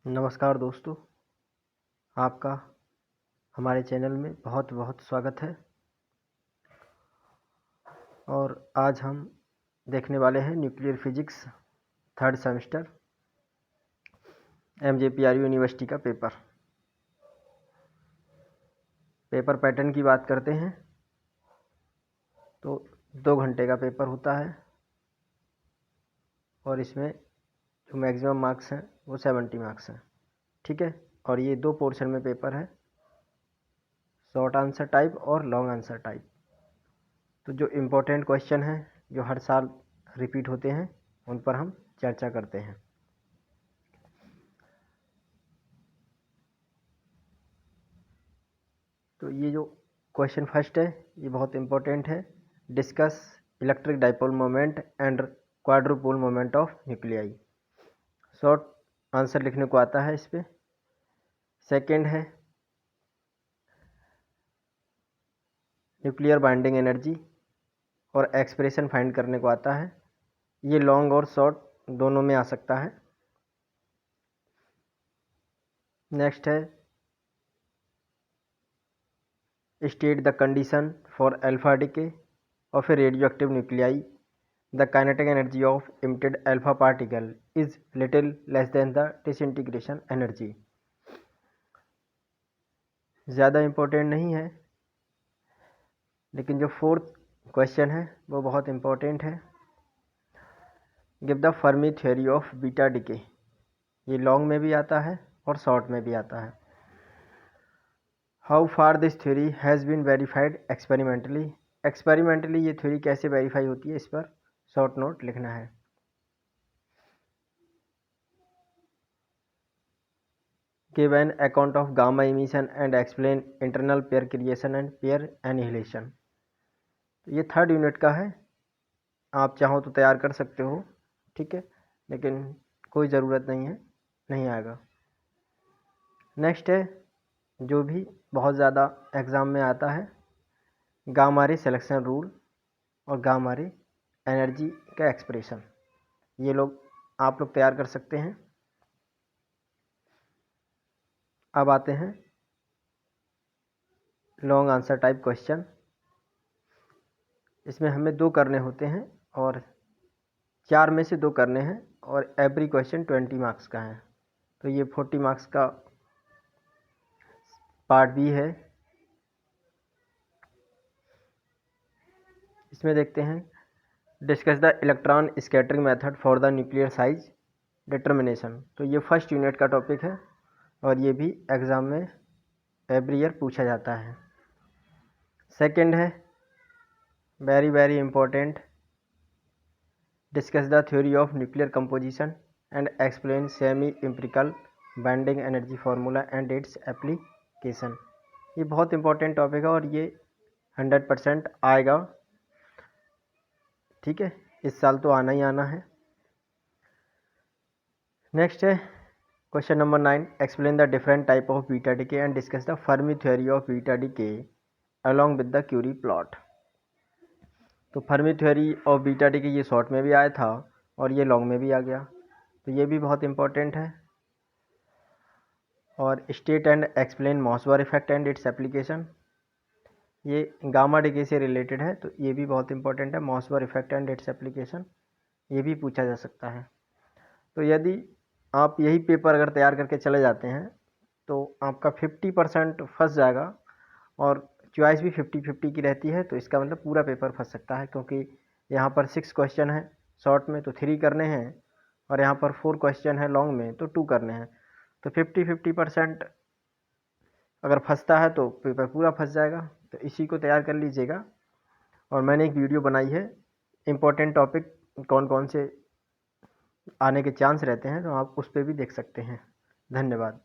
नमस्कार दोस्तों, आपका हमारे चैनल में बहुत बहुत स्वागत है। और आज हम देखने वाले हैं nuclear physics third semester MJPRU university का पेपर पैटर्न की बात करते हैं तो 2 घंटे का पेपर होता है और इसमें जो मैक्सिमम मार्क्स हैं वो 70 मार्क्स हैं। ठीक है, और ये 2 पोर्शन में पेपर है, शॉर्ट आंसर टाइप और लॉन्ग आंसर टाइप। तो जो इम्पोर्टेंट क्वेश्चन हैं जो हर साल रिपीट होते हैं उन पर हम चर्चा करते हैं। तो ये जो क्वेश्चन फर्स्ट है ये बहुत इम्पोर्टेंट है। Discuss electric dipole moment and quadrupole moment of nuclei. Short answer लिखने को आता है इस पे। सेकेंड है न्यूक्लियर बाइंडिंग एनर्जी और एक्सप्रेशन फाइंड करने को आता है। ये लॉन्ग और शॉर्ट दोनों में आ सकता है। नेक्स्ट है state the condition for alpha decay of A radioactive nuclei. The kinetic energy of emitted alpha particle is little less than the disintegration energy। ज़्यादा इम्पोर्टेंट नहीं है, लेकिन जो फोर्थ क्वेश्चन है वो बहुत इम्पोर्टेंट है। Give the Fermi theory of beta decay. ये लॉन्ग में भी आता है और शॉर्ट में भी आता है। How far this theory has been verified experimentally. Experimentally ये थ्योरी कैसे वेरीफाई होती है, इस पर शॉर्ट नोट लिखना है। Give an account of gamma emission and explain internal pair creation and pair annihilation। ये थर्ड यूनिट का है, आप चाहो तो तैयार कर सकते हो, ठीक है, लेकिन कोई ज़रूरत नहीं है, नहीं आएगा। नेक्स्ट है जो भी बहुत ज़्यादा एग्ज़ाम में आता है, गामा रे सिलेक्शन रूल और गामा रे एनर्जी का एक्सप्रेशन। ये आप लोग तैयार कर सकते हैं। अब आते हैं लॉन्ग आंसर टाइप क्वेश्चन। इसमें हमें 2 करने होते हैं और 4 में से 2 करने हैं और एवरी क्वेश्चन 20 मार्क्स का है। तो ये 40 मार्क्स का पार्ट भी है। इसमें देखते हैं discuss the electron scattering method for the nuclear size determination. तो ये फर्स्ट यूनिट का टॉपिक है और ये भी एग्ज़ाम में एवरी ईयर पूछा जाता है। सेकंड है very very important, discuss the theory of nuclear composition and explain semi empirical binding energy formula and its application. ये बहुत इंपॉर्टेंट टॉपिक है और ये 100% आएगा, ठीक है, इस साल तो आना ही आना है। नेक्स्ट है question number 9, explain the different type of beta decay and discuss the Fermi theory of beta decay along with the Curie plot. तो Fermi theory of beta decay ये शॉर्ट में भी आया था और ये लॉन्ग में भी आ गया, तो ये भी बहुत इंपॉर्टेंट है। और state and explain Mossbauer effect and its application, ये गामा डिके से रिलेटेड है, तो ये भी बहुत इंपॉर्टेंट है। Mossbauer effect and its application ये भी पूछा जा सकता है। तो यदि आप यही पेपर अगर तैयार करके चले जाते हैं तो आपका 50% फंस जाएगा और चॉइस भी 50-50 की रहती है, तो इसका मतलब पूरा पेपर फंस सकता है, क्योंकि यहाँ पर 6 क्वेश्चन है शॉर्ट में तो 3 करने हैं और यहाँ पर 4 क्वेश्चन है लॉन्ग में तो 2 करने हैं। तो 50-50% अगर फंसता है तो पेपर पूरा फंस जाएगा, तो इसी को तैयार कर लीजिएगा। और मैंने एक वीडियो बनाई है इम्पोर्टेंट टॉपिक कौन कौन से आने के चांस रहते हैं, तो आप उस पर भी देख सकते हैं। धन्यवाद।